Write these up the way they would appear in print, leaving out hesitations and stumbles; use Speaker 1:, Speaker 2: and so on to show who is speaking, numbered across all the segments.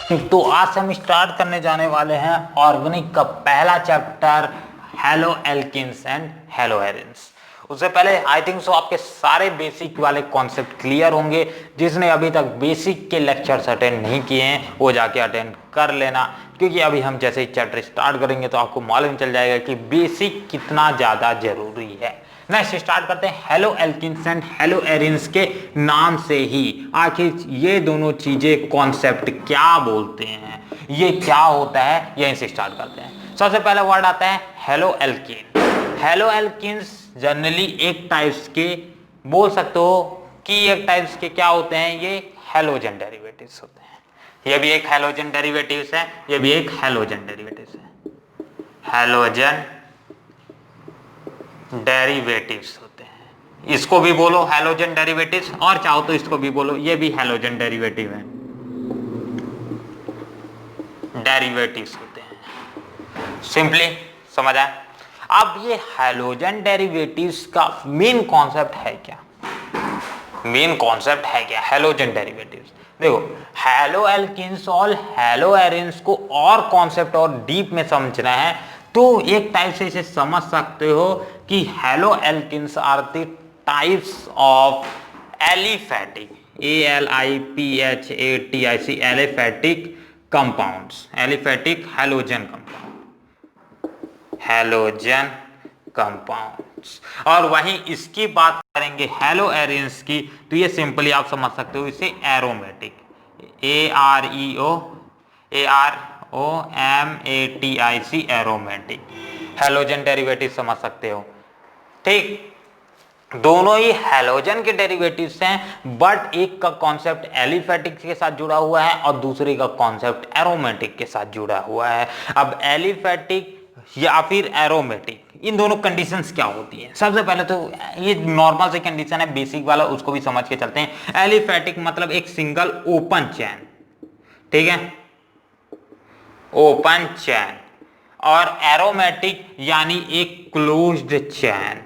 Speaker 1: तो आज से हम स्टार्ट करने जाने वाले हैं ऑर्गेनिक का पहला chapter hello alkenes and hello arenes. उससे पहले आई थिंक सो आपके सारे बेसिक वाले कॉन्सेप्ट क्लियर होंगे। जिसने अभी तक बेसिक के लेक्चर्स अटेंड नहीं किए हैं वो जाके अटेंड कर लेना, क्योंकि अभी हम जैसे ही चैप्टर स्टार्ट करेंगे तो आपको मालूम चल जाएगा कि बेसिक कितना ज़्यादा जरूरी है। नेक्स्ट स्टार्ट करते हैं hello alkenes and hello arenes के नाम से ही आखिर ये दोनों चीजें कॉन्सेप्ट क्या बोलते हैं, ये क्या होता है, यहीं से स्टार्ट करते हैं। सबसे पहला वर्ड आता है haloalkane. Haloalkanes generally एक टाइप्स के बोल सकते हो कि एक टाइप्स के क्या होते हैं, ये हैलोजन डेरिवेटिव्स होते हैं। ये भी एक हैलोजन डेरिवेटिव्स है, ये भी एक हैलोजन डेरिवेटिव्स है। हैलोजन डेरिवेटिव्स होते हैं, इसको भी बोलो हैलोजन डेरिवेटिव्स और चाहो तो इसको भी बोलो, ये भी हैलोजन डेरिवेटिव है, डेरिवेटिव्स होते हैं। सिंपली समझ आया। अब ये हैलोजन डेरिवेटिव्स का मेन कॉन्सेप्ट है क्या, मेन कॉन्सेप्ट है क्या हैलोजन डेरिवेटिव्स। देखो हेलो एल्किन्स और हेलो एरिन्स को और कॉन्सेप्ट और डीप में समझना है तो एक टाइप से इसे समझ सकते हो कि haloalkanes are the types of aliphatic, ALIPHATIC aliphatic compounds, aliphatic halogen compound, halogen compounds. और वहीं इसकी बात करेंगे हेलो एरिन्स की तो ये सिंपली आप समझ सकते हो इसे aromatic, AROMATIC aromatic halogen derivative समझ सकते हो। ठीक, दोनों ही हैलोजन के डेरिवेटिव्स हैं, बट एक का कॉन्सेप्ट एलिफैटिक के साथ जुड़ा हुआ है और दूसरे का कॉन्सेप्ट एरोमेटिक के साथ जुड़ा हुआ है। अब एलिफैटिक या फिर एरोमेटिक, इन दोनों कंडीशंस क्या होती हैं। सबसे पहले तो ये नॉर्मल से कंडीशन है, बेसिक वाला उसको भी समझ के चलते हैं। एलिफैटिक मतलब एक सिंगल ओपन चैन, ठीक है, ओपन चैन, और एरोमेटिक यानी एक क्लोज्ड चैन।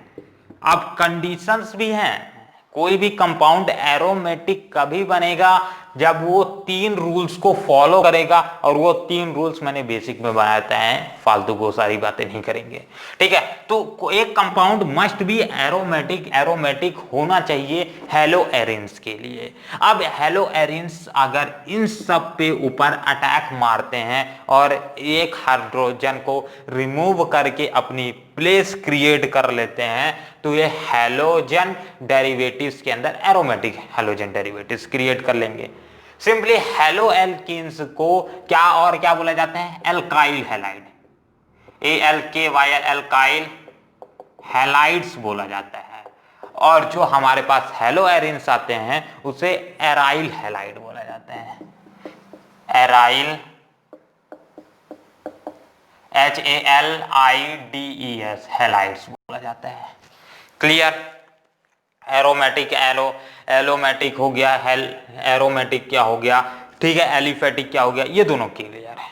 Speaker 1: अब कंडीशंस भी हैं, कोई भी कंपाउंड एरोमेटिक कभी बनेगा जब वो 3 रूल्स को फॉलो करेगा, और वो 3 रूल्स मैंने बेसिक में बनाते हैं, फालतू को सारी बातें नहीं करेंगे, ठीक है। तो एक compound must be aromatic, aromatic होना चाहिए हेलो एरिन्स के लिए। अब हेलो एरिन्स अगर इन सब पे ऊपर अटैक मारते हैं और एक हाइड्रोजन को रिमूव करके अपनी प्लेस क्रिएट कर लेते हैं तो ये हैलोजन डेरिवेटिव्स के अंदर एरोमेटिक हैलोजन डेरिवेटिव्स क्रिएट कर लेंगे। सिंपली हेलो एल्किन्स को क्या और क्या बोला जाता है, alkyl halide, ALKYL alkyl halides बोला जाता है। और जो हमारे पास हेलो एरिन्स आते हैं उसे एराइल हैलाइड बोला जाता है, एराइल HALIDES हैलाइड्स बोला जाता है। क्लियर। एरोमेटिक एलोमेटिक हो गया, एरोमेटिक क्या हो गया, ठीक है, एलिफेटिक क्या हो गया, ये दोनों क्लियर है।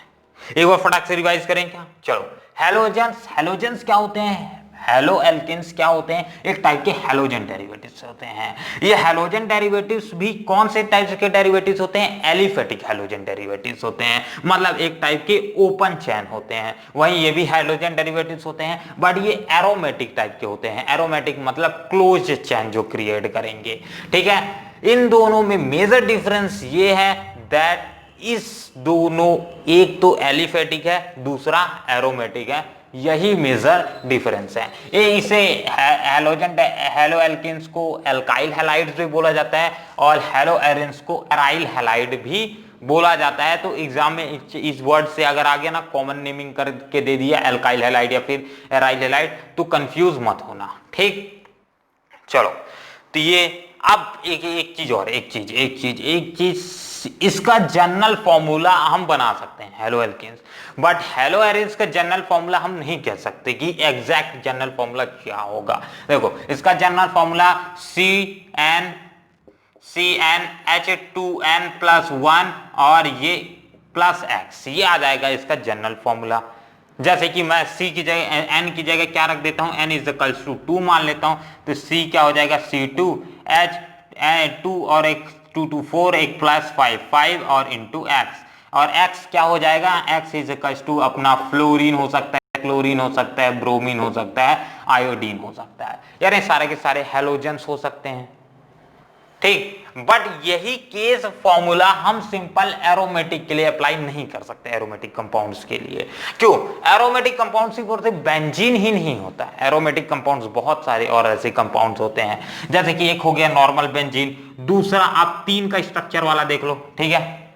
Speaker 1: एक बार फटाक से रिवाइज करें क्या, चलो। हैलोजेंस क्या होते हैं, हेलो एल्किन्स क्या होते हैं, एक टाइप के हैलोजन डेरिवेटिव्स होते हैं। ये हैलोजन डेरिवेटिव्स भी कौन से टाइप के डेरिवेटिव्स होते हैं, एलिफेटिक हैलोजन डेरिवेटिव्स होते हैं, मतलब एक टाइप के ओपन चैन होते हैं। वहीं ये भी हैलोजन डेरिवेटिव्स होते हैं, बट ये एरोमेटिक टाइप के होते हैं। एरोमेटिक मतलब क्लोज चैन जो क्रिएट करेंगे, ठीक है। इन दोनों में मेजर डिफरेंस ये है दैट इस दोनों, एक तो एलिफेटिक है दूसरा एरोमेटिक है, यही मेजर डिफरेंस है। इसे हेलो एल्किन्स को एल्काइल हैलाइड्स भी बोला जाता है और हेलो एरिन्स को एराइल हैलाइड भी बोला जाता है। तो एग्जाम में इस वर्ड से अगर आ गया ना, कॉमन नेमिंग करके दे दिया एल्काइल हैलाइड या फिर एराइल हैलाइड, तो कंफ्यूज मत होना, ठीक। चलो, तो ये अब एक चीज और, एक चीज इसका जनरल फॉर्मूला हम बना सकते हैं hello alkenes, but hello arenes का जनरल फॉर्मूला हम नहीं कह सकते कि एग्जैक्ट जनरल फॉर्मूला क्या होगा। देखो इसका जनरल फॉर्मूला CnH2n+1 और ये +X, ये आ जाएगा इसका जनरल फॉर्मूला। जैसे कि मैं C की जगह n की जगह क्या रख देता हूं, n=2 मान लेता हूं, तो C क्या हो जाएगा, C2H2 और एक 2 2 4, एक +5 5 और इंटू x, और X क्या हो जाएगा, X इज इक्वल्स टू अपना फ्लोरीन हो सकता है, क्लोरीन हो सकता है, ब्रोमीन हो सकता है, आयोडीन हो सकता है, यानी सारे के सारे हैलोजेंस हो सकते हैं, ठीक। बट यही केस फॉर्मूला हम सिंपल एरोमेटिक के लिए अप्लाई नहीं कर सकते, एरोमेटिक कंपाउंड्स के लिए। क्यों? एरोमेटिक कंपाउंड्स सिर्फ बेंजीन ही नहीं होता, एरोमेटिक कंपाउंड्स बहुत सारे और ऐसे कंपाउंड्स होते हैं, जैसे कि एक हो गया नॉर्मल बेंजीन, दूसरा आप 3 का स्ट्रक्चर वाला देख लो, ठीक है,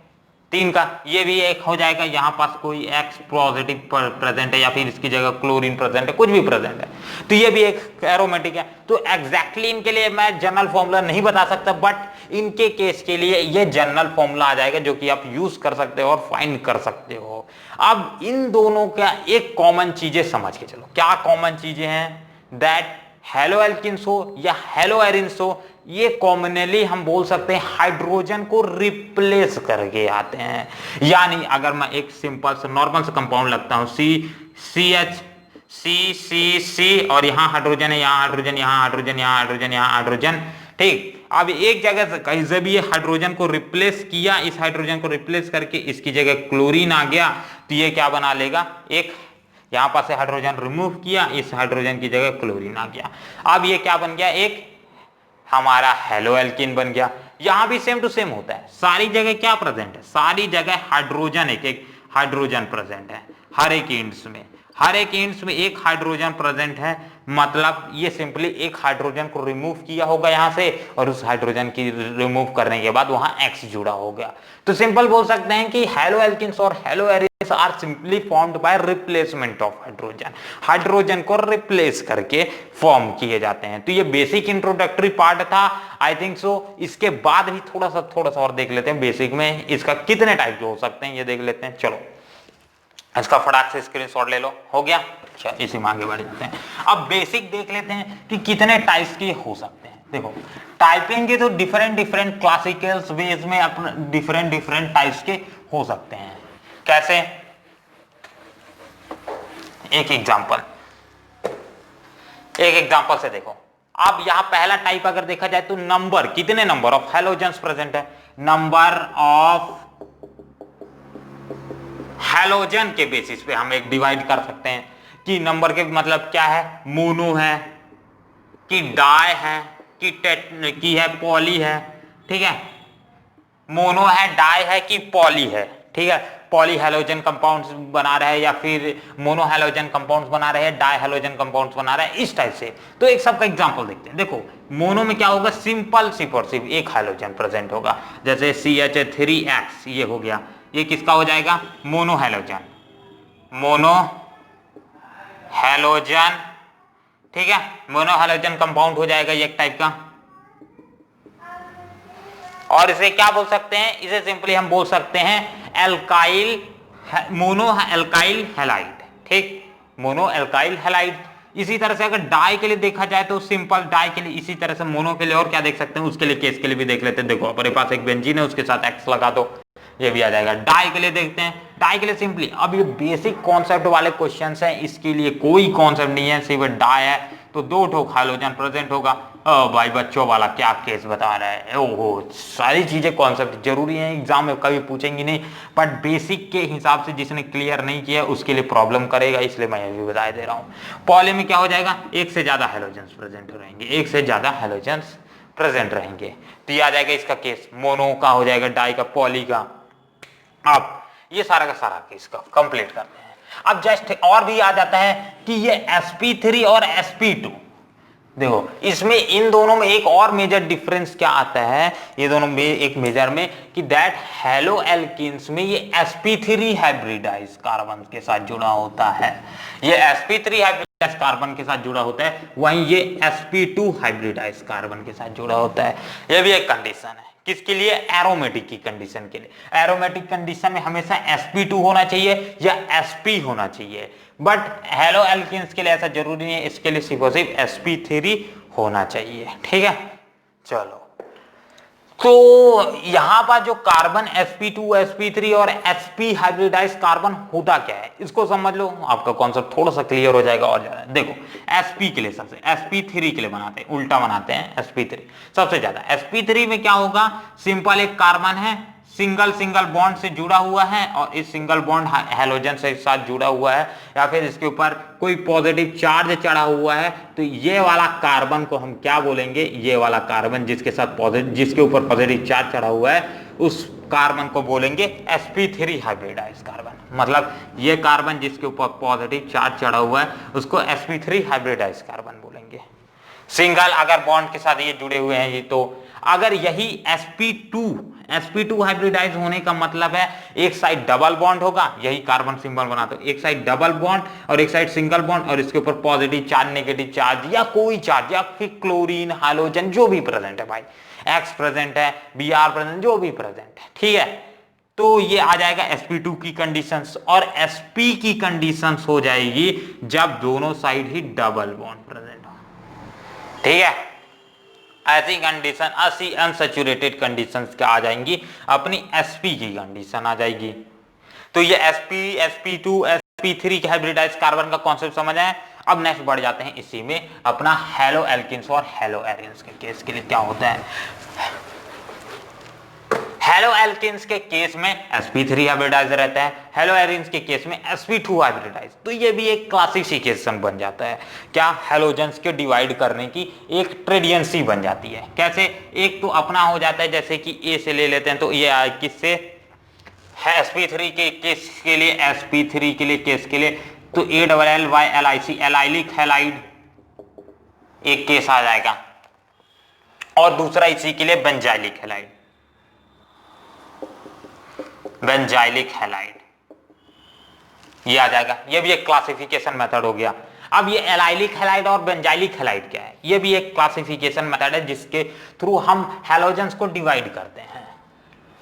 Speaker 1: 3 का, ये भी एक हो जाएगा, यहां पास कोई X पॉजिटिव प्रेजेंट है या फिर इसकी जगह क्लोरीन प्रेजेंट है, कुछ भी प्रेजेंट है, तो ये भी एक एरोमेटिक है। तो एग्जैक्टली इनके लिए मैं जनरल फॉर्मूला नहीं बता सकता, बट इनके केस के लिए ये जनरल फॉर्मूला आ जाएगा जो कि आप यूज कर सकते हो और फाइंड कर सकते हो। अब इन दोनों का एक कॉमन चीजें समझ के चलो, क्या कॉमन चीजें हैं, दैट हेलो एल्किन्स हो या हेलो एरिन्स हो, ये कॉमनली हम बोल सकते हैं हाइड्रोजन को रिप्लेस करके आते हैं। यानी अगर मैं एक सिंपल से नॉर्मल से कंपाउंड लगता हूं, CH C और यहां हाइड्रोजन है, यहां हाइड्रोजन, यहां हाइड्रोजन, यहां हाइड्रोजन, यहां हाइड्रोजन, ठीक। अब एक जगह से कहीं से भी ये हाइड्रोजन को रिप्लेस किया, इस हाइड्रोजन को रिप्लेस करके इसकी जगह क्लोरीन आ गया, तो ये क्या बना लेगा, एक यहां पास से हाइड्रोजन रिमूव किया, इस हाइड्रोजन की जगह क्लोरीन आ गया, अब ये क्या बन गया, एक हमारा हेलो एल्कीन बन गया। यहां भी सेम टू सेम होता है, सारी जगह क्या प्रेजेंट है, सारी जगह हाइड्रोजन, एक हाइड्रोजन प्रेजेंट है, हर एक एंड्स में, हर एक एंड्स में एक हाइड्रोजन प्रेजेंट है, मतलब ये सिंपली एक हाइड्रोजन को रिमूव किया होगा यहां से, और उस हाइड्रोजन की रिमूव करने के बाद वहां X जुड़ा हो गया। तो सिंपल बोल सकते हैं कि हेलो एल्किन्स और haloarenes are simply formed by replacement of hydrogen, hydrogen को रिप्लेस करके फॉर्म किए जाते हैं। तो ये बेसिक इंट्रोडक्टरी पार्ट था, आई थिंक सो। इसके बाद भी थोड़ा सा और देख लेते हैं बेसिक में इसका कितने टाइप के हो सकते हैं, ये देख लेते हैं। चलो इसका फटाक से स्क्रीनशॉट ले लो, हो गया। अच्छा, इसी में आगे बढ़ जाते हैं। अब बेसिक देख लेते हैं कि कितने टाइप्स के हो सकते हैं। देखो टाइपिंग के तो डिफरेंट क्लासिकल्स वेज में अपने डिफरेंट टाइप्स के हो सकते हैं। कैसे? एक एग्जांपल से देखो। अब यहां पहला टाइप अगर देखा जाए तो नंबर, कितने नंबर ऑफ हैलोजेंस प्रेजेंट है, नंबर ऑफ हैलोजन के बेसिस पे हम एक डिवाइड कर सकते हैं कि नंबर के मतलब क्या है, मोनो है कि डाई है कि है पॉली है, ठीक है, मोनो है, डाई है कि पॉली है, ठीक है, पॉली हैलोजन कंपाउंड्स बना रहे हैं या फिर मोनो हैलोजन कंपाउंड्स बना रहे हैं, डाई हैलोजन कंपाउंड्स बना रहे हैं, इस टाइप से। तो एक सबका एग्जांपल देखते हैं। देखो मोनो में क्या होगा, सिंपल सिर्फ और सिर्फ एक हैलोजन प्रेजेंट होगा, जैसे CH3X ये हो गया, ये किसका हो जाएगा, मोनो हैलोजन, ठीक है, मोनो हैलोजन कंपाउंड हो जाएगा ये एक टाइप का। और इसे क्या बोल सकते हैं, इसे सिंपली हम बोल सकते हैं एल्काइल, मोनो एल्काइल हैलाइड, ठीक, मोनो एल्काइल हैलाइड। इसी तरह से अगर डाई के लिए देखा जाए तो सिंपल डाई के लिए, इसी तरह से मोनो के लिए और क्या देख सकते हैं, उसके लिए केस के लिए भी देख लेते हैं। देखो अपने पास एक बेंजीन है, उसके साथ X लगा दो, ये भी आ जाएगा। डाई के लिए देखते हैं, डाई के लिए सिंपली, अब ये बेसिक कॉन्सेप्ट वाले क्वेश्चंस हैं, इसके लिए कोई कॉन्सेप्ट नहीं है, सिर्फ डाई है तो 2 ठोक हैलोजन प्रेजेंट होगा। ओ भाई बच्चों वाला क्या केस बता रहा है, ओहो, सारी चीजें कॉन्सेप्ट जरूरी हैं, एग्जाम में कभी पूछेंगे नहीं, बट बेसिक के हिसाब से जिसने क्लियर नहीं किया उसके लिए प्रॉब्लम करेगा, इसलिए मैं ये भी बता दे रहा हूँ। पॉली में क्या हो जाएगा, एक से ज्यादा हैलोजेंस प्रेजेंट रहेंगे, एक से ज्यादा हैलोजेंस प्रेजेंट रहेंगे, तो ये आ जाएगा इसका केस। मोनो का हो जाएगा, डाई का, पॉली का। अब ये सारा का सारा केस का कंप्लीट करते हैं। अब जस्ट और भी आ जाता है कि ये sp3 और sp2, देखो इसमें इन दोनों में एक और मेजर डिफरेंस क्या आता है, ये दोनों में एक मेजर में कि दैट हेलो एल्किन्स में ये sp3 हाइब्रिडाइज कार्बन के साथ जुड़ा होता है, ये sp3 हाइब्रिडाइज कार्बन के साथ जुड़ा होता है, वहीं ये sp2 हाइब्रिडाइज कार्बन के साथ जुड़ा होता है। ये भी एक कंडीशन है, किसके लिए, एरोमेटिक की कंडीशन के लिए। एरोमेटिक कंडीशन में हमेशा sp2 होना चाहिए या sp होना चाहिए, बट हेलो एल्किन्स के लिए ऐसा जरूरी नहीं है, इसके लिए सिर्फ और सिर्फ sp3 होना चाहिए, ठीक है। चलो तो यहां पर जो कार्बन sp2, sp3 और sp हाइब्रिडाइज कार्बन होता क्या है, इसको समझ लो, आपका कॉन्सेप्ट थोड़ा सा क्लियर हो जाएगा और ज्यादा। देखो sp के लिए सबसे, sp3 के लिए बनाते हैं, उल्टा बनाते हैं, sp3 सबसे ज्यादा। sp3 में क्या होगा, सिंपल एक कार्बन है, सिंगल सिंगल बॉन्ड से जुड़ा हुआ है और इस सिंगल बॉन्ड हैलोजन से साथ जुड़ा हुआ है, या फिर इसके ऊपर कोई पॉजिटिव चार्ज चढ़ा हुआ है, तो ये वाला कार्बन को हम क्या बोलेंगे, ये वाला कार्बन जिसके ऊपर पॉजिटिव चार्ज चढ़ा हुआ है उस कार्बन को बोलेंगे sp3 हाइब्रिडाइज कार्बन। मतलब ये कार्बन जिसके ऊपर पॉजिटिव चार्ज चढ़ा हुआ है उसको sp3 हाइब्रिडाइज कार्बन बोलेंगे। सिंगल अगर बॉन्ड के साथ ये जुड़े हुए हैं ये, तो अगर यही sp2 हाइब्रिडाइज होने का मतलब है एक साइड डबल बॉन्ड होगा, यही कार्बन सिंबल बना, तो एक साइड डबल बॉन्ड और एक साइड सिंगल बॉन्ड और इसके ऊपर पॉजिटिव चार्ज नेगेटिव चार्ज या कोई चार्ज या फिर क्लोरीन हाइड्रोजन जो भी प्रेजेंट है भाई, X प्रेजेंट है, Br प्रेजेंट, जो भी प्रेजेंट है, ठीक है, तो ये आ जाएगा sp2 की कंडीशंस। और sp की कंडीशंस हो जाएगी जब दोनों साइड ही डबल बॉन्ड प्रेजेंट हो, ठीक है। ऐसी कंडीशन, ऐसी अनसैचुरेटेड कंडीशंस क्या आ जाएंगी, अपनी sp की कंडीशन आ जाएगी। तो ये sp, sp2, sp3 के हाइब्रिडाइज कार्बन का कॉन्सेप्ट समझ आए। अब नेक्स्ट बढ़ जाते हैं इसी में अपना हेलो एल्किन्स और हेलो एरियंस के केस के लिए क्या होता है। हेलो एल्किन्स के केस में sp3 हाइब्रिडाइज रहता है, हेलो एरियंस के केस में sp2 हाइब्रिडाइज। तो ये भी एक क्लासिफिकेशन बन जाता है, क्या हेलोजेंस के डिवाइड करने की एक ट्रेडियंसी बन जाती है। कैसे, एक तो अपना हो जाता है, जैसे कि ए से ले लेते हैं, तो ये किससे है sp3 के केस के लिए, sp3 के लिए केस के लिए तो ALLYLIC एलाइलिक हैलाइड एक केस आ जाएगा, और दूसरा इसी के लिए बेंजाइलिक हैलाइड, बेंजाइलिक हैलाइड ये आ जाएगा। ये भी एक क्लासिफिकेशन मेथड हो गया। अब ये एलाइलिक हैलाइड और बेंजाइलिक हैलाइड क्या है, ये भी एक क्लासिफिकेशन मेथड है जिसके थ्रू हम हैलोजेंस को डिवाइड करते हैं।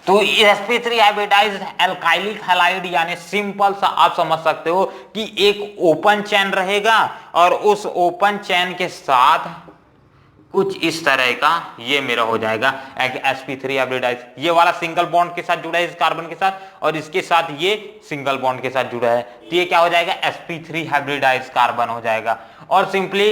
Speaker 1: तो sp3 हाइब्रिडाइज एल्काइलिक हैलाइड यानी सिंपल सा आप समझ सकते हो कि एक ओपन चेन रहेगा और उस ओपन चेन के साथ कुछ इस तरह का ये मेरा हो जाएगा एक sp3 हाइब्रिडाइज। ये वाला सिंगल बॉन्ड के साथ जुड़ा है इस कार्बन के साथ, और इसके साथ ये सिंगल बॉन्ड के साथ जुड़ा है, तो ये क्या हो जाएगा, sp3 हाइब्रिडाइज कार्बन हो जाएगा। और सिंपली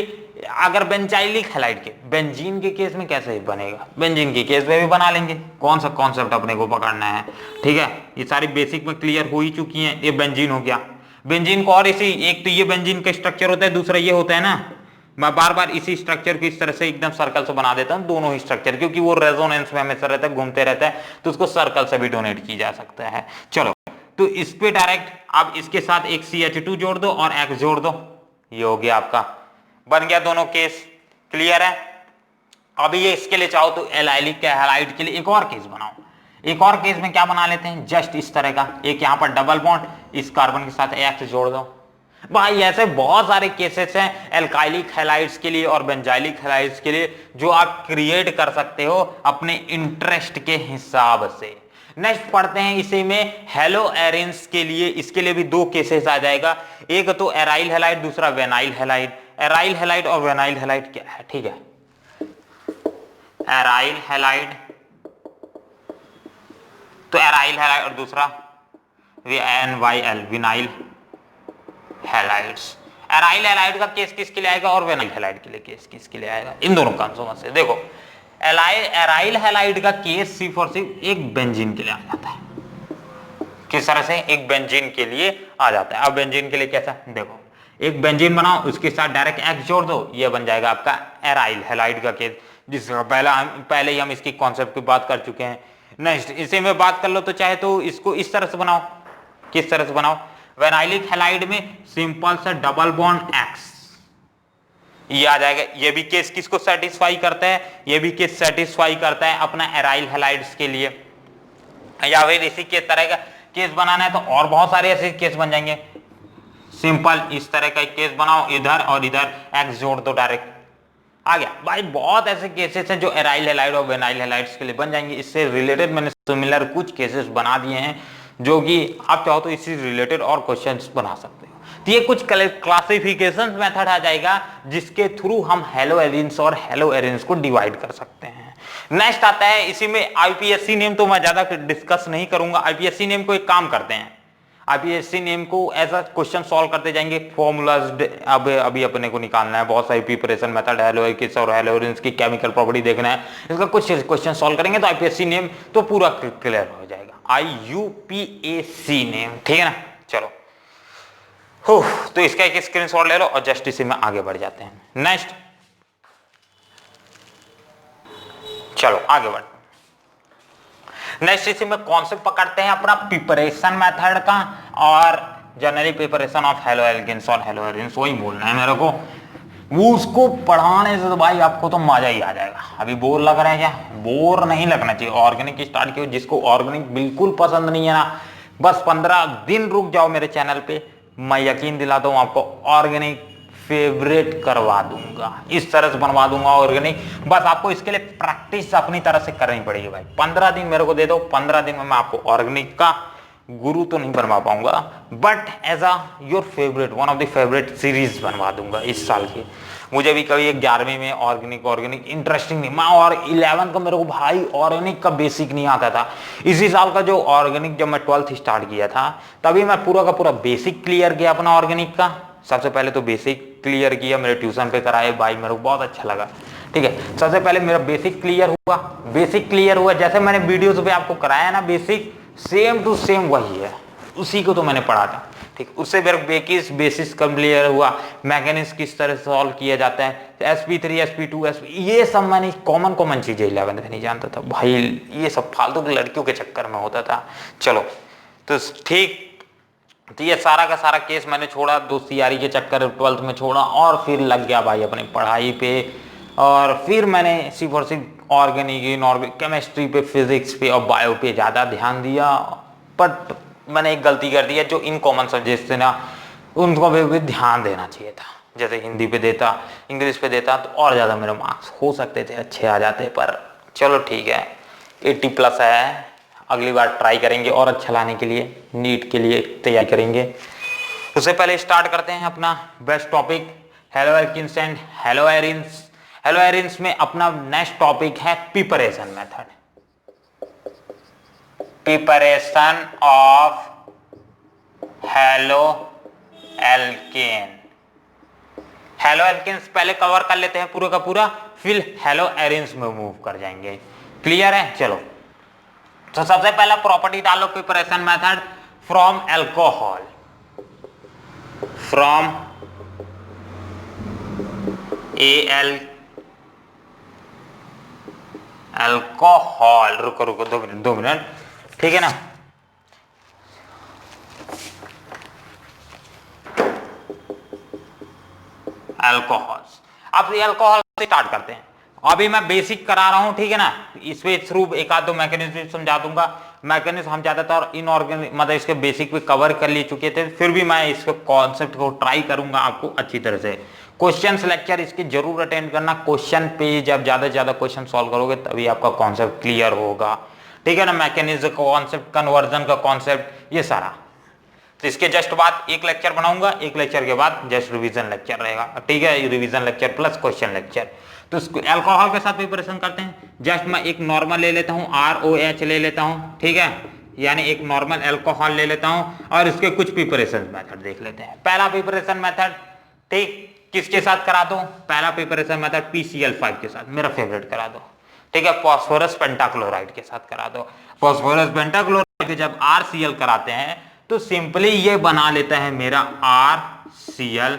Speaker 1: अगर बेंजाइलिक हैलाइड के, बेंजीन के केस में कैसे बनेगा, बेंजीन के केस में भी बना लेंगे, कौन सा कॉन्सेप्ट अपने को पकड़ना है, ठीक है। ये सारी बेसिक में क्लियर हो ही चुकी है। ये बेंजीन हो गया, बेंजीन को और इसी, एक तो ये बेंजीन का स्ट्रक्चर होता है, दूसरा ये होता है ना, मैं बार बार इसी स्ट्रक्चर को इस तरह से एकदम सर्कल से बना देता हूं, दोनों ही स्ट्रक्चर, क्योंकि वो रेजोनेंस में हमेशा रहता है, घूमते रहता है, तो उसको सर्कल से भी डोनेट की जा सकता है। चलो, तो इस पे डायरेक्ट अब इसके साथ एक CH2 जोड़ दो और X जोड़ दो, ये हो गया आपका, बन गया दोनों केस, क्लियर है। अभी ये इसके लिए चाहो तो एलाइलिक के हैलाइड के लिए एक और केस बनाओ। एक और केस में क्या बना लेते हैं, जस्ट इस तरह का, एक यहां पर डबल बॉन्ड, इस कार्बन के साथ X जोड़ दो। भाई ऐसे बहुत सारे केसेस हैं एल्काइलिक हैलाइड्स के लिए और बेंजाइलिक हैलाइड्स के लिए जो आप क्रिएट कर सकते हो अपने इंटरेस्ट के हिसाब से। नेक्स्ट पढ़ते हैं इसी में हेलो एरियंस के लिए, इसके लिए भी दो केसेस आ जाएगा, एक तो एराइल हैलाइड, दूसरा वेनाइल हैलाइड। एराइल हैलाइड और वेनाइल हैलाइड क्या है, ठीक है, एराइल हैलाइड तो एराइल हैलाइड और दूसरा VNYL vinyl halides. Aryl halide का केस किसके लिए आएगा और वेनाइल हैलाइड के लिए केस किसके लिए आएगा, इन दोनों कंसों से। देखो एराइल हैलाइड का केस सिर्फ और सिर्फ एक बेंजीन के लिए आ जाता है, किस तरह से, एक बेंजीन के लिए आ जाता है। अब बेंजीन के लिए कैसा, देखो एक बेंजीन बनाओ, उसके साथ डायरेक्ट X जोड़ दो, ये बन जाएगा आपका एराइल हैलाइड का केस, जिसका पहले ही हम इसकी कॉन्सेप्ट की बात कर चुके हैं। नेक्स्ट इसी में बात कर लो तो चाहे तो इसको इस तरह से बनाओ, किस तरह से बनाओ, वेनाइलिक हैलाइड में सिंपल सा डबल बॉन्ड X, ये आ जाएगा। ये भी केस किसको सेटिस्फाई करता है, ये भी केस सेटिस्फाई करता है अपना एराइल हैलाइड्स के लिए। या फिर इसी के तरह का केस बनाना है तो और बहुत सारे ऐसे केस बन जाएंगे, सिंपल इस तरह का केस बनाओ, इधर और इधर X जोड़ दो, डायरेक्ट आ गया। भाई बहुत ऐसे केसेस हैं जो एराइल हैलाइड और वेनाइल हैलाइड्स के लिए बन जाएंगे। इससे रिलेटेड मैंने सिमिलर कुछ केसेस बना दिए हैं जो कि आप चाहो तो इससे रिलेटेड और क्वेश्चंस बना सकते हो। तो ये कुछ क्लासिफिकेशन मेथड आ जाएगा जिसके थ्रू हम हेलो एरियंस और हेलो एरियंस को डिवाइड कर सकते हैं। नेक्स्ट आता है इसी में आईपीएससी नेम, तो मैं ज्यादा डिस्कस नहीं करूंगा। आईपीएससी नेम को एक काम करते हैं, आईपीएससी नेम को ऐसा क्वेश्चन सॉल्व करते जाएंगे, फॉर्मूलाज अब अभी अपने को निकालना है, बहुत सारी प्रिपरेशन मेथड, हैलोइकिस और हैलोरेंस की केमिकल प्रॉपर्टी देखना है, इसका कुछ क्वेश्चन सॉल्व करेंगे तो आईपीएससी नेम तो पूरा क्लियर हो जाएगा, IUPAC नेम, ठीक है ना। चलो तो इसका एक स्क्रीनशॉट ले लो और जस्ट इसी में आगे बढ़ जाते हैं। नेक्स्ट चलो आगे बढ़, नेक्स्ट इसी में कॉन्सेप्ट पकड़ते हैं अपना प्रिपरेशन मेथड का और generally preparation of haloalkanes और हेलो एरिन्स, वही बोलना है मेरे को। वो उसको पढ़ाने से तो भाई आपको तो मजा ही आ जाएगा। अभी बोर लग रहा है क्या? बोर नहीं लगना चाहिए। ऑर्गेनिक स्टार्ट किया, जिसको ऑर्गेनिक बिल्कुल पसंद नहीं है ना, बस 15 दिन रुक जाओ मेरे चैनल पे, मैं यकीन दिलाता हूं आपको ऑर्गेनिक फेवरेट करवा दूंगा, इस तरह से बनवा दूंगा ऑर्गेनिक। बस आपको इसके लिए प्रैक्टिस अपनी तरह से करनी पड़ेगी भाई। 15 दिन मेरे को दे दो, 15 दिन में मैं आपको ऑर्गेनिक का गुरु तो नहीं बनवा पाऊंगा, but as a your favourite, one of the favourite series बनवा दूंगा इस साल की। मुझे भी कभी 11वीं में ऑर्गेनिक इंटरेस्टिंग नहीं, मैं और 11th का मेरे को भाई ऑर्गेनिक का बेसिक नहीं आता था। इसी साल का जो ऑर्गेनिक, जब मैं 12th स्टार्ट किया था तभी मैं पूरा का पूरा बेसिक क्लियर किया अपना ऑर्गेनिक का। सबसे पहले तो बेसिक क्लियर किया, मेरे ट्यूशन पे कराए भाई, मेरे को बहुत अच्छा लगा। ठीक है, सबसे पहले मेरा बेसिक क्लियर हुआ। बेसिक क्लियर हुआ जैसे मैंने वीडियोस पे आपको कराया ना, बेसिक सेम टू सेम वही है, उसी को तो मैंने पढ़ा था। ठीक, उससे मेरा बेसिस क्लियर हुआ, मैकेनिक्स किस तरह से सॉल्व किया जाता है, sp3 sp2 ये सब मैंने कॉमन चीजें 11th में नहीं जानता था भाई, ये सब फालतू की लड़कियों के चक्कर में होता था। चलो तो ठीक, तो ये सारा का सारा केस मैंने छोड़ा, दोस्ती के चक्कर 12th में छोड़ा और फिर लग गया भाई अपनी पढ़ाई पे। और फिर मैंने सिर्फ और सिर्फ ऑर्गेनिक, इनऑर्गेनिक, केमिस्ट्री पे, फिजिक्स पे और बायो पे ज़्यादा ध्यान दिया। बट मैंने एक गलती कर दी है, जो इन कॉमन सब्जेक्ट्स थे ना उनको भी ध्यान देना चाहिए था। जैसे हिंदी पे देता, इंग्लिश पे देता तो और ज़्यादा मेरे मार्क्स हो सकते थे, अच्छे आ जाते। पर चलो ठीक है, 80+ है, अगली बार ट्राई करेंगे और अच्छा लाने के लिए, नीट के लिए तैयारी करेंगे। उससे पहले स्टार्ट करते हैं अपना best topic, haloalkanes and haloarenes. Haloarenes में अपना नेक्स्ट टॉपिक है preparation method, preparation of haloalkane. Haloalkanes पहले कवर कर लेते हैं पूरा का पूरा, फिर हेलो एरिन्स में मूव कर जाएंगे। क्लियर है? चलो तो सबसे पहला प्रॉपर्टी डालो preparation method, from alcohol, from alcohol. रुको 2 मिनट, ठीक है ना। अल्कोहल, अब अल्कोहल से स्टार्ट करते हैं। अभी मैं बेसिक करा रहा हूं, ठीक है ना, इसमें थ्रू एक आध दो मैकेनिज्म समझा दूंगा। मैकेनिज्म हम ज्यादातर इनऑर्गेनिक मतलब इसके बेसिक पे कवर कर ले चुके थे, फिर भी मैं इसके कॉन्सेप्ट को ट्राई करूंगा आपको अच्छी तरह से। क्वेश्चन लेक्चर इसके जरूर अटेंड करना, क्वेश्चन पे जब ज्यादा से ज्यादा क्वेश्चन सॉल्व करोगे तभी आपका कॉन्सेप्ट क्लियर होगा, ठीक है ना। मैकेनिज्म का कॉन्सेप्ट, कन्वर्जन का कॉन्सेप्ट, ये सारा। तो इसके जस्ट बाद एक लेक्चर बनाऊंगा, एक लेक्चर के बाद जस्ट रिवीजन लेक्चर रहेगा, ठीक है, revision lecture plus question lecture. तो अल्कोहल के साथ प्रिपरेशन करते हैं। जस्ट मैं एक नॉर्मल ले लेता हूं, ROH ले लेता हूं, ठीक है, यानी एक नॉर्मल अल्कोहल ले लेता हूं और इसके कुछ प्रिपरेशन मेथड देख लेते हैं। पहला प्रिपरेशन मेथड, ठीक, किसके साथ करा दो? पहला प्रिपरेशन मेथड PCl5 के साथ, मेरा फेवरेट करा दो, ठीक है, फास्फोरस पेंटाक्लोराइड के साथ करा दो। फास्फोरस पेंटाक्लोराइड के जब RCl कराते हैं तो सिंपली ये बना लेता है मेरा RCl,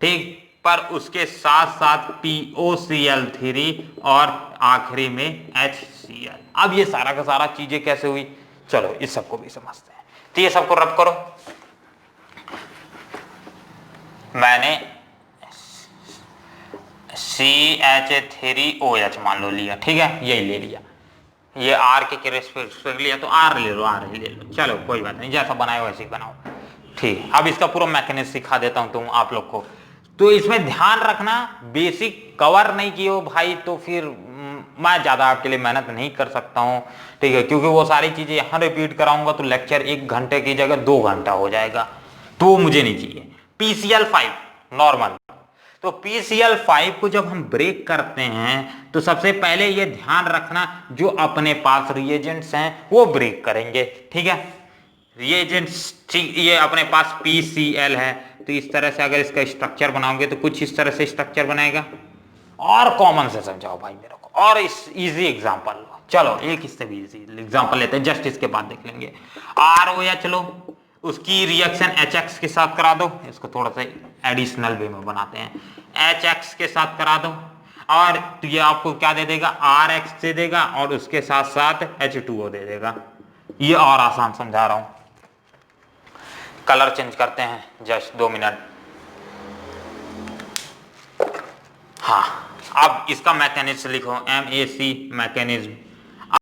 Speaker 1: ठीक, पर उसके साथ साथ POCl3 और आखिरी में HCl। अब ये सारा का सारा चीजें कैसे हुई, चलो इस सबको भी समझते हैं। तो ये सबको रब करो, मैंने CH3OH मान लो लिया, ठीक है, यही ले लिया। ये R के रेस्पेक्ट लिया तो R ले लो, चलो कोई बात नहीं, जैसा बनाए वैसे ही बनाओ, ठीक। अब इसका पूरा मैकेनिज्म सिखा देता हूं तुम आप लोग को। तो इसमें ध्यान रखना, बेसिक कवर नहीं किए हो भाई तो फिर मैं ज्यादा आपके लिए मेहनत नहीं कर सकता हूं, ठीक है, क्योंकि वो सारी चीजें यहां रिपीट कराऊंगा तो लेक्चर 1 घंटे की जगह 2 घंटा हो जाएगा, तो वो मुझे नहीं चाहिए। PCl5 नॉर्मल, तो PCl5 को जब हम ब्रेक करते हैं तो सबसे पहले ये ध्यान रखना जो अपने पास रिएजेंट्स हैं वो ब्रेक करेंगे, ठीक है। रिएजेंट्स ये अपने पास PCl है, तो इस तरह से अगर इसका स्ट्रक्चर बनाओगे तो कुछ इस तरह से स्ट्रक्चर बनाएगा। और कॉमन से समझाओ भाई मेरे को, और इस इजी एग्जांपल लो। चलो एक इससे भी इजी एग्जांपल लेते हैं, जस्ट इसके बाद देख लेंगे। ROH लो, उसकी रिएक्शन HX के साथ करा दो, इसको थोड़ा सा एडिशनल वे में बनाते हैं, HX के साथ करा दो, और तो ये आपको क्या दे देगा, RX दे देगा, और उसके साथ साथ H2O दे देगा। ये और आसान समझा रहा हूं, कलर चेंज करते हैं जस्ट 2 मिनट। हाँ, अब इसका मैकेनिज्म लिखो, MAC मैकेनिज्म।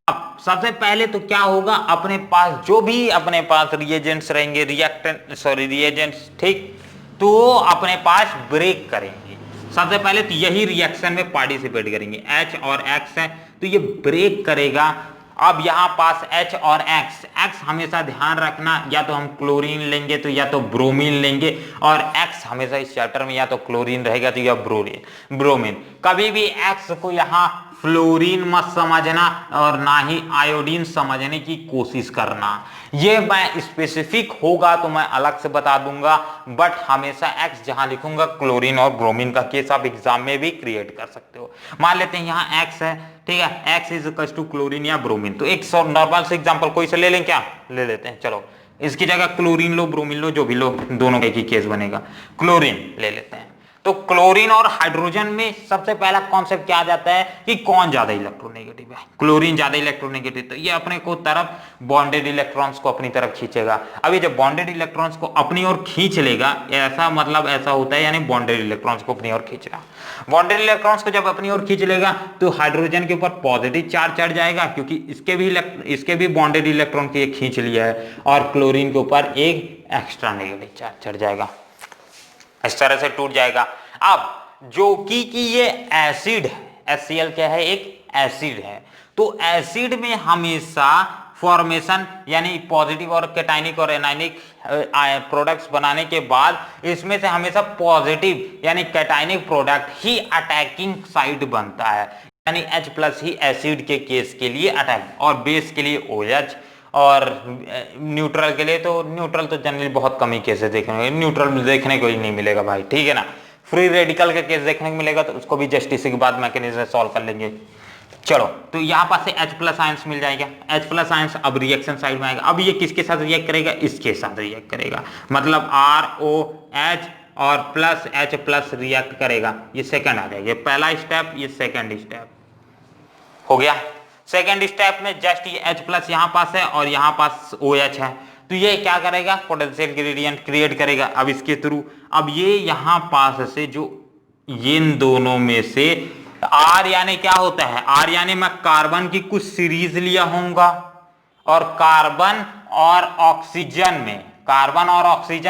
Speaker 1: अब सबसे पहले तो क्या होगा, अपने पास जो भी अपने पास रिएजेंट्स रहेंगे, रिएजेंट्स, ठीक, तो अपने पास ब्रेक करेंगे। सबसे पहले तो यही रिएक्शन में पार्टिसिपेट करेंगे, H और X है तो ये ब्रेक करेगा। अब यहां पास H और X हमेशा ध्यान रखना, या तो हम क्लोरीन लेंगे तो या तो ब्रोमीन लेंगे, और X हमेशा इस चैप्टर में या तो क्लोरीन रहेगा तो या ब्रोमीन। कभी भी X को यहां फ्लोरीन मत समझना और ना ही आयोडीन समझने की कोशिश करना। ये मैं स्पेसिफिक होगा तो मैं अलग से बता दूंगा, बट हमेशा X जहां लिखूंगा क्लोरीन और ब्रोमीन का केस आप एग्जाम में भी क्रिएट कर सकते हो। मान लेते हैं यहाँ X है, ठीक है, X is equal to chlorine या ब्रोमीन, तो एक नॉर्मल से एग्जांपल कोई से ले लें, क्या ले लेते हैं, चलो इसकी जगह क्लोरीन लो, ब्रोमीन लो, जो भी लो, दोनों का एक ही केस बनेगा, क्लोरीन ले लेते हैं। तो क्लोरीन और हाइड्रोजन में सबसे पहला कॉन्सेप्ट क्या आ जाता है कि कौन ज्यादा इलेक्ट्रोनेगेटिव है, क्लोरीन ज्यादा इलेक्ट्रोनेगेटिव, तो ये अपने को तरफ बॉन्डेड इलेक्ट्रॉन्स को अपनी तरफ खींचेगा। अब ये जब बॉन्डेड इलेक्ट्रॉन्स को अपनी ओर खींच लेगा, ऐसा मतलब ऐसा होता है, यानी बॉन्डेड इलेक्ट्रॉन्स को अपनी ओर खींचना। बॉन्डेड इलेक्ट्रॉन्स को जब अपनी ओर खींच लेगा तो हाइड्रोजन के ऊपर पॉजिटिव चार्ज चढ़ जाएगा, क्योंकि इसके भी बॉन्डेड इलेक्ट्रॉन को ये खींच लिया है, और क्लोरीन के ऊपर एक एक्स्ट्रा नेगेटिव चार्ज चढ़ जाएगा, इस तरह से टूट जाएगा। अब जो कि ये एसिड है, HCl क्या है, एक एसिड है, तो एसिड में हमेशा फॉर्मेशन यानी पॉजिटिव और कैटाइनिक और एनाइनिक प्रोडक्ट्स बनाने के बाद इसमें से हमेशा पॉजिटिव यानी कैटाइनिक प्रोडक्ट ही अटैकिंग साइड बनता है, यानी H+ ही एसिड के केस के लिए अटैक, और बेस के लिए OH, और न्यूट्रल के लिए तो न्यूट्रल तो जनरली बहुत कम ही केसेस देखने को, न्यूट्रल देखने को ही नहीं मिलेगा भाई, ठीक है ना। फ्री रेडिकल का केस देखने को मिलेगा, तो उसको भी जस्ट इसी के बाद मैकेनिज्म सॉल्व कर लेंगे। चलो, तो यहाँ पास से H+ आयंस मिल जाएगा, H+ आयंस अब रिएक्शन साइड में आएगा। अब ये किसके साथ रिएक्ट करेगा, इसके साथ रिएक्ट करेगा, मतलब ROH और H+ रिएक्ट करेगा, ये सेकंड आ जाएगा, पहला स्टेप, ये सेकंड स्टेप हो गया। सेकेंड स्टेप में जस्ट ये H+ यहाँ पास है और यहाँ पास OH है, तो ये क्या करेगा, पोटेंशियल ग्रेडियंट क्रिएट करेगा। अब इसके थ्रू, अब ये यहाँ पास से जो इन दोनों में से R यानी क्या होता है, R यानी मैं कार्बन की कुछ सीरीज लिया होऊंगा, और कार्बन और ऑक्सीजन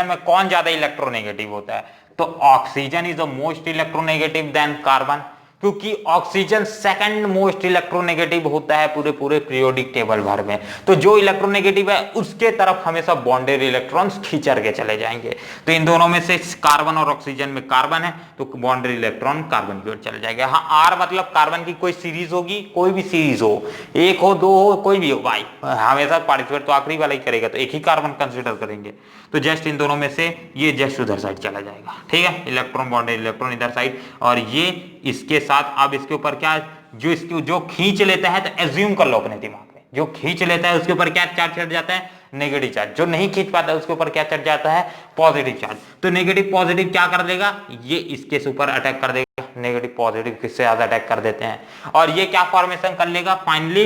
Speaker 1: में कौन ज्यादा इलेक्ट्रोनेगेटिव होता है, तो oxygen is the most electronegative than carbon, क्योंकि ऑक्सीजन सेकंड मोस्ट इलेक्ट्रोनेगेटिव होता है पूरे पीरियोडिक टेबल भर में। तो जो इलेक्ट्रोनेगेटिव है उसके तरफ हमेशा बॉन्डेड इलेक्ट्रॉन्स खींचर के चले जाएंगे। तो इन दोनों में से कार्बन और ऑक्सीजन में कार्बन है तो बॉन्डेड इलेक्ट्रॉन कार्बन की ओर चले जाएगा। हाँ, आर मतलब कार्बन की कोई सीरीज होगी, कोई भी सीरीज हो, एक हो, दो हो, कोई भी हो भाई, हमेशा पार्टिसिपेट तो आखिरी वाला ही करेगा, तो एक ही कार्बन कंसिडर करेंगे। तो जस्ट इन दोनों में से ये जस्ट उधर साइड चला जाएगा, ठीक है, इलेक्ट्रॉन बॉन्डेड इलेक्ट्रॉन इधर साइड, और ये इसके साथ अब इसके ऊपर क्या, जो खींच लेता है, तो एज्यूम कर लो अपने दिमाग में, जो खींच लेता है उसके ऊपर क्या चार्ज चढ़ जाता है, नेगेटिव चार्ज। जो नहीं खींच पाता है उसके ऊपर क्या चढ़ जाता है, पॉजिटिव चार्ज। तो नेगेटिव पॉजिटिव क्या कर देगा, ये इसके ऊपर अटैक कर देगा, नेगेटिव पॉजिटिव किससे ज्यादा अटैक कर देते हैं, और ये क्या फॉर्मेशन कर लेगा, फाइनली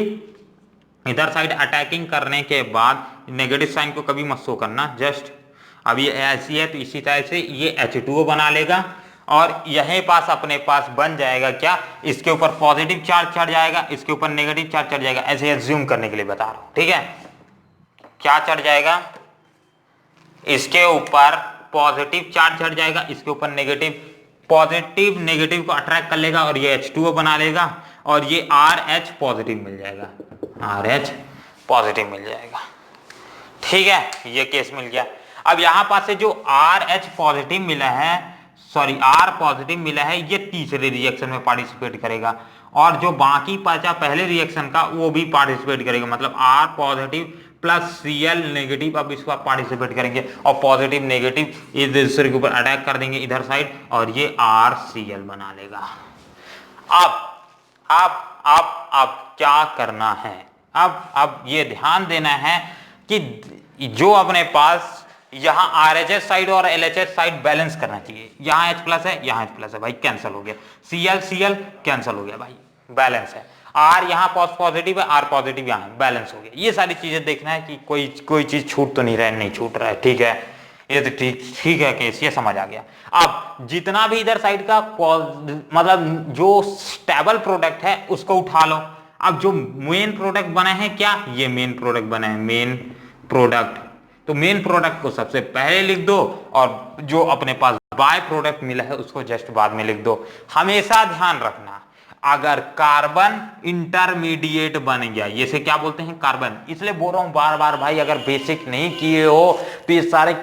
Speaker 1: इधर साइड अटैकिंग करने के बाद नेगेटिव साइन को कभी मत शो करना, जस्ट अब ये ऐसी है तो इसी तरह से ये H2O बना लेगा, और यहीं पास अपने पास बन जाएगा क्या, इसके ऊपर पॉजिटिव चार्ज चढ़ जाएगा, इसके ऊपर नेगेटिव चार्ज चढ़ जाएगा, ऐसे एज्यूम करने के लिए बता रहा हूं, ठीक है। क्या चढ़ जाएगा, इसके ऊपर पॉजिटिव चार्ज चढ़ जाएगा, इसके ऊपर नेगेटिव, पॉजिटिव नेगेटिव को अट्रैक्ट कर लेगा और ये H2O बना लेगा, और ये RH पॉजिटिव मिल जाएगा, RH पॉजिटिव मिल जाएगा, ठीक है, ये केस मिल गया। अब यहां पास से जो RH पॉजिटिव मिला है, सॉरी R पॉजिटिव मिला है, ये तीसरे रिएक्शन में पार्टिसिपेट करेगा, और जो बाकी बचा पहले रिएक्शन का वो भी पार्टिसिपेट करेगा, मतलब R positive plus Cl negative, अब इसको आप पार्टिसिपेट करेंगे और पॉजिटिव नेगेटिव इस दूसरे के ऊपर अटैक कर देंगे इधर साइड और ये RCl बना लेगा। अब क्या करना है, अब ये ध्यान देना है कि जो अपने पास यहाँ RHS साइड और LHS साइड बैलेंस करना चाहिए। यहाँ H प्लस है, यहाँ H प्लस है, भाई कैंसिल हो गया। Cl कैंसिल हो गया, भाई बैलेंस है। R यहाँ पॉजिटिव है, R पॉजिटिव यहाँ बैलेंस हो गया। ये सारी चीजें देखना है कि कोई चीज छूट तो नहीं रहा है, नहीं छूट रहा है, ठीक है, ये तो ठीक है केस, ये समझ आ गया। अब जितना भी इधर साइड का मतलब जो स्टेबल प्रोडक्ट है उसको उठा लो। अब जो मेन प्रोडक्ट बने हैं, क्या ये मेन प्रोडक्ट बने हैं, मेन प्रोडक्ट, तो मेन प्रोडक्ट को सबसे पहले लिख दो और जो अपने पास बाय प्रोडक्ट मिला है उसको जस्ट बाद में लिख दो। हमेशा ध्यान रखना, अगर कार्बन इंटरमीडिएट बन गया, ये से क्या बोलते हैं, कार्बन, इसलिए बोल रहा हूं बार बार भाई, अगर बेसिक नहीं किए हो तो ये सारे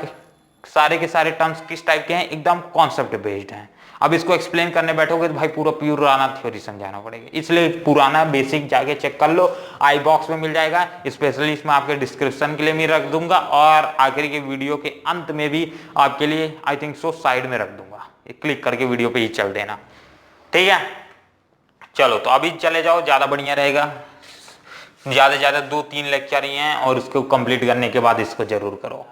Speaker 1: के सारे टर्म्स किस टाइप के हैं, एकदम कॉन्सेप्ट बेस्ड हैं। अब इसको एक्सप्लेन करने बैठोगे तो भाई पूरा पुराना थ्योरी समझाना पड़ेगा, इसलिए पुराना बेसिक जाके चेक कर लो, आई बॉक्स में मिल जाएगा, स्पेशली इसमें आपके डिस्क्रिप्शन के लिए मैं रख दूंगा और आखिर के वीडियो के अंत में भी आपके लिए आई थिंक सो साइड में रख दूंगा, क्लिक करके वीडियो पे ही चल देना, ठीक है। चलो तो अभी चले जाओ, ज्यादा बढ़िया रहेगा, ज्यादा से ज्यादा 2-3 लेक्चर ही हैं और इसको कंप्लीट करने के बाद इसको जरूर करो,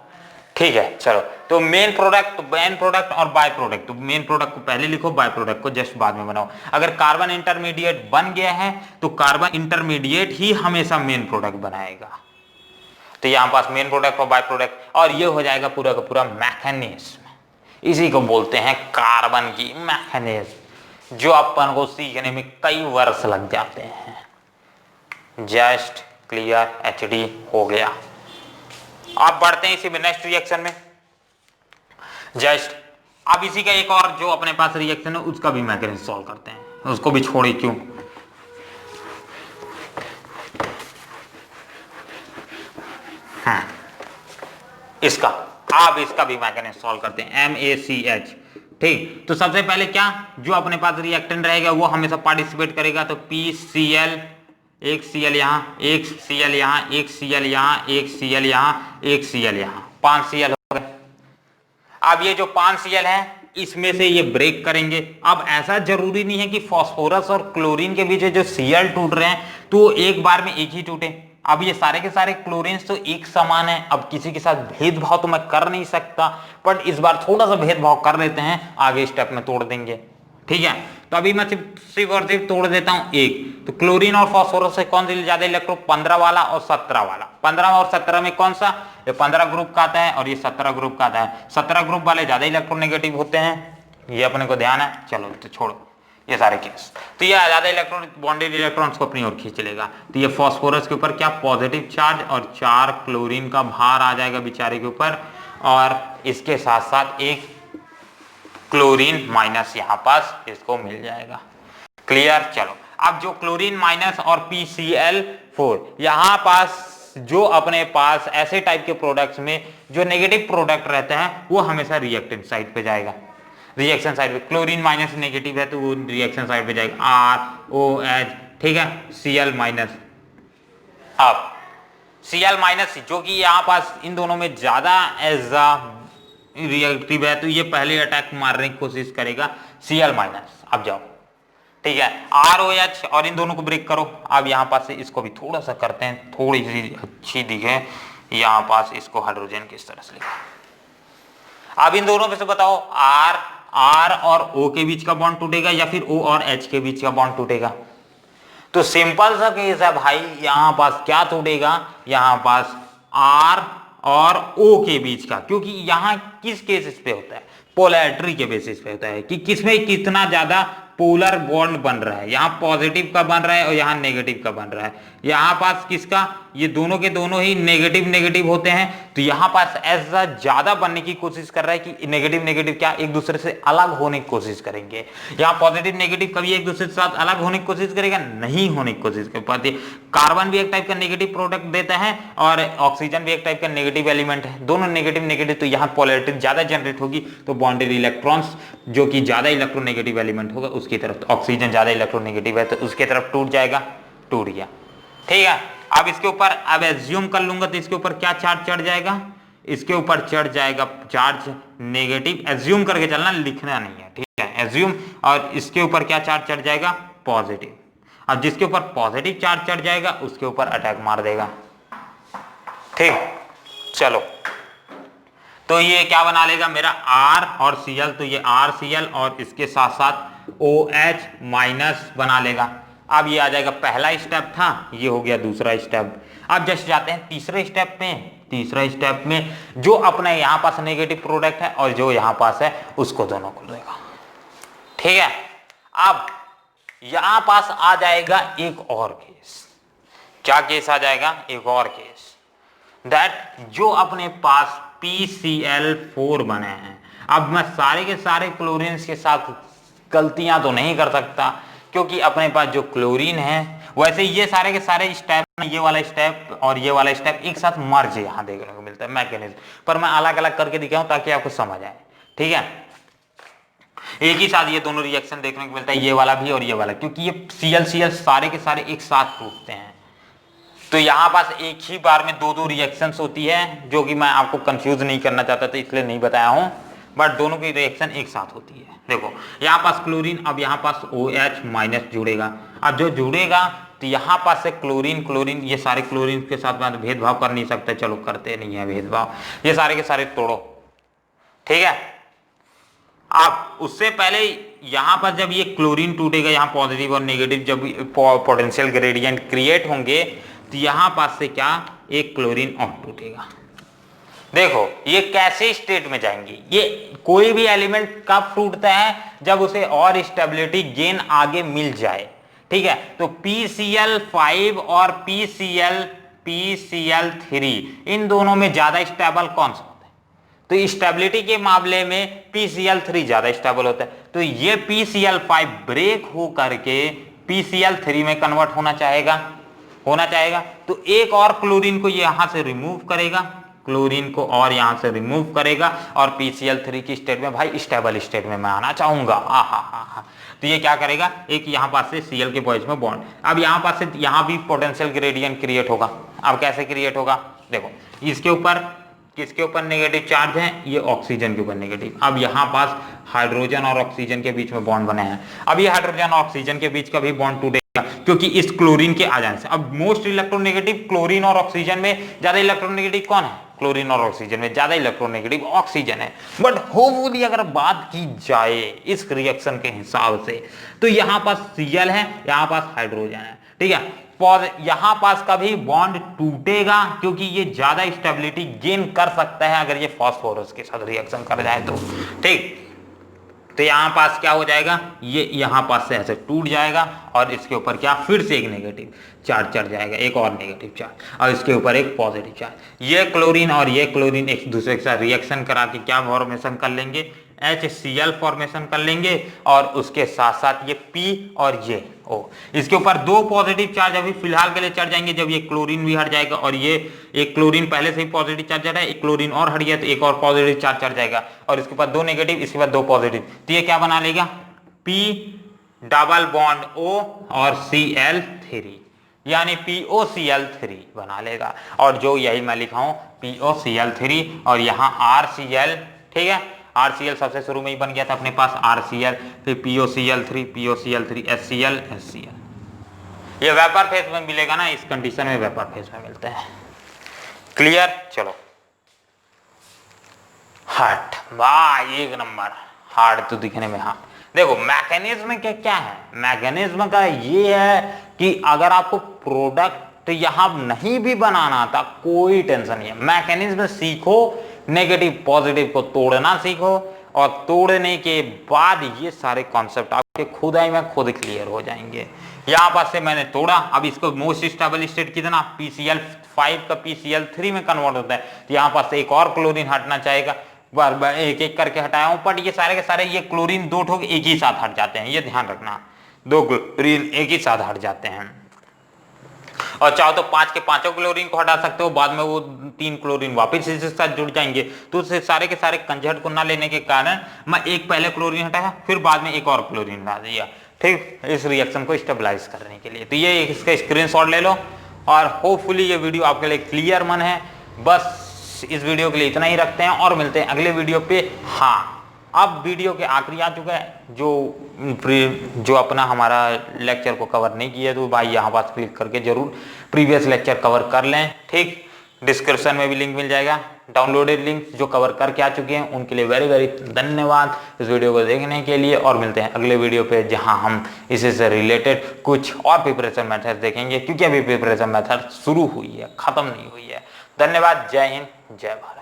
Speaker 1: ठीक है। चलो तो मेन प्रोडक्ट और बाय प्रोडक्ट, तो मेन प्रोडक्ट को पहले लिखो, बाय प्रोडक्ट को जस्ट बाद में बनाओ। अगर कार्बन इंटरमीडिएट बन गया है तो कार्बन इंटरमीडिएट ही हमेशा मेन प्रोडक्ट बनाएगा, तो यहां पास मेन प्रोडक्ट और बाय प्रोडक्ट, और ये हो जाएगा पूरा का पूरा मैकेनिज्म। इसी को बोलते हैं कार्बन की मैकेनिज्म, जो अपन को सीखने में कई वर्ष लग जाते हैं। जस्ट क्लियर, HD हो गया। आप बढ़ते हैं इसी में नेक्स्ट रिएक्शन में। जस्ट अब इसी का एक और जो अपने पास रिएक्शन है उसका भी मैकेनिज्म सॉल्व करते हैं, उसको भी छोड़े क्यों। इसका अब इसका भी मैकेनिज्म सॉल्व करते हैं, MACH, ठीक। तो सबसे पहले क्या, जो अपने पास रिएक्टेंट रहेगा वो हमेशा पार्टिसिपेट करेगा, तो PCl, एक Cl यहाँ, एक Cl यहाँ, एक Cl यहाँ, एक Cl यहाँ, एक Cl यहाँ, 5 Cl हो गए। अब ये जो 5 Cl है इसमें से ये ब्रेक करेंगे। अब ऐसा जरूरी नहीं है कि फास्फोरस और क्लोरीन के बीच जो Cl टूट रहे हैं तो एक बार में एक ही टूटे। अब ये सारे के सारे क्लोरीन्स तो एक समान है, अब किसी के साथ भेदभाव तो मैं कर नहीं सकता, बट इस बार थोड़ा सा भेदभाव कर लेते हैं, आगे स्टेप में तोड़ देंगे, ठीक है। तो अभी मैं सिर्फ और सिर्फ तोड़ देता हूं एक, तो क्लोरीन और फास्फोरस से कौन सा ज्यादा इलेक्ट्रॉन, 15 वाला और 17 वाला। 15 और 17 में कौन सा, ये 15 ग्रुप का आता है और ये 17 ग्रुप का आता है। 17 ग्रुप वाले ज्यादा इलेक्ट्रोनेगेटिव होते हैं, ये अपने को ध्यान है। चलो तो छोड़ो ये सारे केस, तो ये ज्यादा इलेक्ट्रॉन बॉन्डेड इलेक्ट्रॉन्स को अपनी ओर खींच लेगा। तो ये फास्फोरस के ऊपर क्या पॉजिटिव चार्ज और 4 क्लोरीन का भार आ जाएगा बेचारे के ऊपर, और इसके साथ साथ एक क्लोरीन माइनस यहाँ पास इसको मिल जाएगा। क्लियर। चलो अब जो क्लोरीन माइनस और PCl4 यहाँ पास जो अपने पास ऐसे टाइप के प्रोडक्ट्स में जो नेगेटिव प्रोडक्ट रहते हैं वो हमेशा रिएक्टेंट साइड पे जाएगा, रिएक्शन साइड पे। क्लोरीन माइनस नेगेटिव है तो वो रिएक्शन साइड पे जाएगा, ROH, ठीक है, Cl माइनस। अब Cl माइनस जो कि यहाँ पास इन दोनों में ज्यादा एज रिएक्टिव है तो ये पहले अटैक मारने की कोशिश करेगा, Cl माइनस। अब जाओ, ठीक है, ROH और इन दोनों को ब्रेक करो। अब यहाँ पास से इसको भी थोड़ा सा करते हैं, थोड़ी सी अच्छी दिखे, यहाँ पास इसको हाइड्रोजन किस तरह से लिखा। अब इन दोनों में से बताओ R और O के बीच का बॉन्ड टूटेगा या फिर O और H के बीच का बॉन्ड टूटेगा। तो सिंपल सा केस है भाई, यहाँ पास क्या टूटेगा, यहाँ पास R और O के बीच का, क्योंकि यहाँ किस केसेस पे होता है, पोलैरिटी के बेसिस पे होता है कि किसमें कितना ज्यादा पोलर बॉन्ड बन रहा है। यहाँ पॉजिटिव का बन रहा है और यहाँ नेगेटिव का बन रहा है। यहाँ पास किसका, ये दोनों के दोनों ही नेगेटिव नेगेटिव होते हैं, तो यहाँ पास ऐसा ज्यादा बनने की कोशिश कर रहा है कि नेगेटिव नेगेटिव क्या एक दूसरे से अलग होने की कोशिश करेंगे। यहाँ पॉजिटिव नेगेटिव कभी एक दूसरे के साथ अलग होने की कोशिश करेगा, नहीं होने की कोशिश कर पाती। कार्बन भी एक टाइप का नेगेटिव प्रोडक्ट देता है और ऑक्सीजन भी एक टाइप का नेगेटिव एलिमेंट है, दोनों नेगेटिव नेगेटिव, तो यहाँ पोलैरिटी ज्यादा जनरेट होगी, तो बॉन्डेड इलेक्ट्रॉन्स जो कि ज्यादा इलेक्ट्रोनेगेटिव एलिमेंट होगा उसकी तरफ, तो ऑक्सीजन ज्यादा इलेक्ट्रोनेगेटिव है तो उसके तरफ टूट जाएगा, टूट गया, ठीक है। अब इसके ऊपर अब एज्यूम कर लूंगा तो इसके ऊपर क्या चार्ज चढ़ जाएगा, इसके ऊपर चढ़ जाएगा चार्ज नेगेटिव, एज्यूम करके चलना, लिखना नहीं है, ठीक है, एज्यूम, और इसके ऊपर क्या चार्ज चढ़ जाएगा, पॉजिटिव। अब जिसके ऊपर पॉजिटिव चार्ज चढ़ जाएगा उसके ऊपर अटैक मार देगा, ठीक। चलो तो ये क्या बना लेगा मेरा R और Cl, तो ये RCl और इसके साथ साथ OH माइनस बना लेगा। अब ये आ जाएगा, पहला स्टेप था, ये हो गया दूसरा स्टेप। अब जस्ट जाते हैं तीसरे स्टेप में। तीसरा स्टेप में जो अपने यहां पास नेगेटिव प्रोडक्ट है और जो यहां पास है उसको दोनों को लेगा, ठीक है। अब यहां पास आ जाएगा एक और केस, क्या केस आ जाएगा, एक और केस, दैट जो अपने पास PCl4 बने हैं। अब मैं सारे के सारे क्लोरीन के साथ गलतियां तो नहीं कर सकता, क्योंकि अपने पास जो क्लोरीन है, वैसे ये सारे के सारे स्टेप, ये वाला स्टेप और ये वाला स्टेप एक साथ मर्ज यहां देखने को मिलता है मैकेनिज्म, पर मैं अलग अलग करके दिखाऊं ताकि आपको समझ आए, ठीक है। एक ही साथ ये दोनों रिएक्शन देखने को मिलता है, ये वाला भी और ये वाला, क्योंकि ये Cl सारे के सारे एक साथ टूटते हैं। तो यहाँ पास एक ही बार में दो दो रिएक्शंस होती है, जो कि मैं आपको कंफ्यूज नहीं करना चाहता था इसलिए नहीं बताया हूँ, बट दोनों की रिएक्शन एक साथ होती है। देखो यहाँ पास क्लोरीन, अब यहाँ पास OH माइनस जुड़ेगा। अब जो जुड़ेगा तो यहाँ पास से क्लोरीन, क्लोरीन, ये सारे क्लोरीन के साथ मैं भेदभाव कर नहीं सकता, चलो करते नहीं है भेदभाव, ये सारे के सारे तोड़ो, ठीक है। अब उससे पहले यहाँ पर जब ये क्लोरीन टूटेगा, यहाँ पॉजिटिव और नेगेटिव जब पोटेंशियल ग्रेडियंट क्रिएट होंगे, तो यहाँ पास से क्या, एक क्लोरीन और टूटेगा। देखो ये कैसे स्टेट में जाएंगे, ये कोई भी एलिमेंट कब टूटता है, जब उसे और स्टेबिलिटी गेन आगे मिल जाए, ठीक है। तो PCl5 और PCl3 इन दोनों में ज्यादा स्टेबल कौन सा होता है, तो स्टेबिलिटी के मामले में PCl3 ज्यादा स्टेबल होता है। तो ये PCl5 ब्रेक हो करके PCl3 में कन्वर्ट होना चाहेगा, तो एक और क्लोरीन को यहां से रिमूव करेगा, क्लोरीन को और यहां से रिमूव करेगा, और PCl3 की स्टेट में, भाई स्टेबल स्टेट में मैं आना चाहूंगा, तो ये क्या करेगा, एक यहां पास से Cl के पॉइंट में बॉन्ड, अब यहां पास से यहां भी पोटेंशियल ग्रेडियंट क्रिएट होगा। अब कैसे क्रिएट होगा, देखो इसके ऊपर किसके ऊपर नेगेटिव चार्ज है, ये ऑक्सीजन के ऊपर नेगेटिव। अब यहां पास हाइड्रोजन और ऑक्सीजन के बीच में बॉन्ड बने हैं, अब ये हाइड्रोजन और ऑक्सीजन के बीच का भी बॉन्ड टूटेगा, क्योंकि इस क्लोरीन के आ जाने से। अब मोस्ट इलेक्ट्रोनेगेटिव क्लोरीन और ऑक्सीजन में, ज्यादा इलेक्ट्रोनेगेटिव कौन है, क्लोरीन और ऑक्सीजन में ज्यादा इलेक्ट्रोनेगेटिव ऑक्सीजन है। बट होपफुली अगर बात की जाए इस रिएक्शन के हिसाब से, तो यहां पास Cl है, यहां पास हाइड्रोजन है, ठीक है। यहां पास कभी बॉन्ड टूटेगा, क्योंकि ये ज्यादा स्टेबिलिटी गेन कर सकता है अगर ये फास्फोरस के साथ रिएक्शन कर जाए तो, ठीक। तो यहां पास क्या हो जाएगा, ये यहां पास से ऐसे टूट जाएगा, और इसके ऊपर क्या, फिर से एक नेगेटिव चार्ज चढ़ जाएगा, एक और नेगेटिव चार्ज, और इसके ऊपर एक पॉजिटिव चार्ज। ये क्लोरीन और ये क्लोरीन एक दूसरे के साथ रिएक्शन करा के क्या फॉर्मेशन कर लेंगे, HCl फॉर्मेशन कर लेंगे, और उसके साथ साथ ये P और ये O, इसके ऊपर दो पॉजिटिव चार्ज अभी फिलहाल के लिए चढ़ जाएंगे, जब ये क्लोरीन भी हट जाएगा, और ये एक क्लोरीन पहले से ही पॉजिटिव चार्ज चढ़ा है, एक क्लोरीन और हट गया तो एक और पॉजिटिव चार्ज चढ़ जाएगा, और इसके बाद दो नेगेटिव, इसके बाद दो पॉजिटिव, तो ये क्या बना लेगा, P डबल बॉन्ड O और Cl3, यानी POCl3 बना लेगा। और जो यही मैं लिखा हूं POCl3, और यहाँ RCl, ठीक है, RCl सबसे शुरू में ही बन गया था अपने पास, RCl, फिर POCl3, HCl, ये वेपर फेज में मिलेगा ना, इस कंडीशन में वेपर फेज में मिलते हैं, क्लियर। चलो हार्ट, वाह एक नंबर, हार्ट तो दिखने में, हाँ देखो मैकेनिज्म क्या क्या है, मैकेनिज्म का ये है कि अगर आपको प्रोडक्ट यहां नहीं भी बनाना था कोई टेंशन नहीं है, मैकेनिज्म सीखो, नेगेटिव पॉजिटिव को तोड़ना सीखो, और तोड़ने के बाद ये सारे कॉन्सेप्ट आपके खुद आई में खुद क्लियर हो जाएंगे। यहां पास से मैंने तोड़ा, अब इसको मोस्ट स्टेबल स्टेट कितना, PCl5 का PCl3 में कन्वर्ट होता है, तो यहां पास से एक और क्लोरीन हटना चाहेगा, बार बार एक एक करके हटाया हूं, बट ये सारे के सारे ये क्लोरीन दो ठोक एक ही साथ हट जाते हैं, ये ध्यान रखना, दो क्लोरीन एक ही साथ हट जाते हैं, और चाहो तो 5 के पांचों क्लोरीन को हटा सकते हो, बाद में वो 3 क्लोरीन वापस इसके साथ जुड़ जाएंगे। तो उससे सारे के सारे कंजट को ना लेने के कारण मैं एक पहले क्लोरीन हटाया, फिर बाद में एक और क्लोरीन हटा दिया, ठीक, इस रिएक्शन को स्टेबलाइज करने के लिए। तो ये इसका स्क्रीनशॉट ले लो, और होपफुली ये वीडियो आपके लिए क्लियर मन है। बस इस वीडियो के लिए इतना ही रखते हैं और मिलते हैं अगले वीडियो पे। हाँ, अब वीडियो के आखिरी आ चुका है, जो अपना हमारा लेक्चर को कवर नहीं किया तो भाई यहाँ पास क्लिक करके जरूर प्रीवियस लेक्चर कवर कर लें। ठीक, डिस्क्रिप्शन में भी लिंक मिल जाएगा, डाउनलोडेड लिंक जो कवर करके आ चुके हैं उनके लिए वेरी वेरी धन्यवाद इस वीडियो को देखने के लिए। और मिलते हैं अगले वीडियो पे जहां हम इसी से रिलेटेड कुछ और प्रिपरेशन मेथड देखेंगे, क्योंकि अभी प्रिपरेशन मेथड शुरू हुई है, खत्म नहीं हुई है। धन्यवाद, जय हिंद, जय भारत।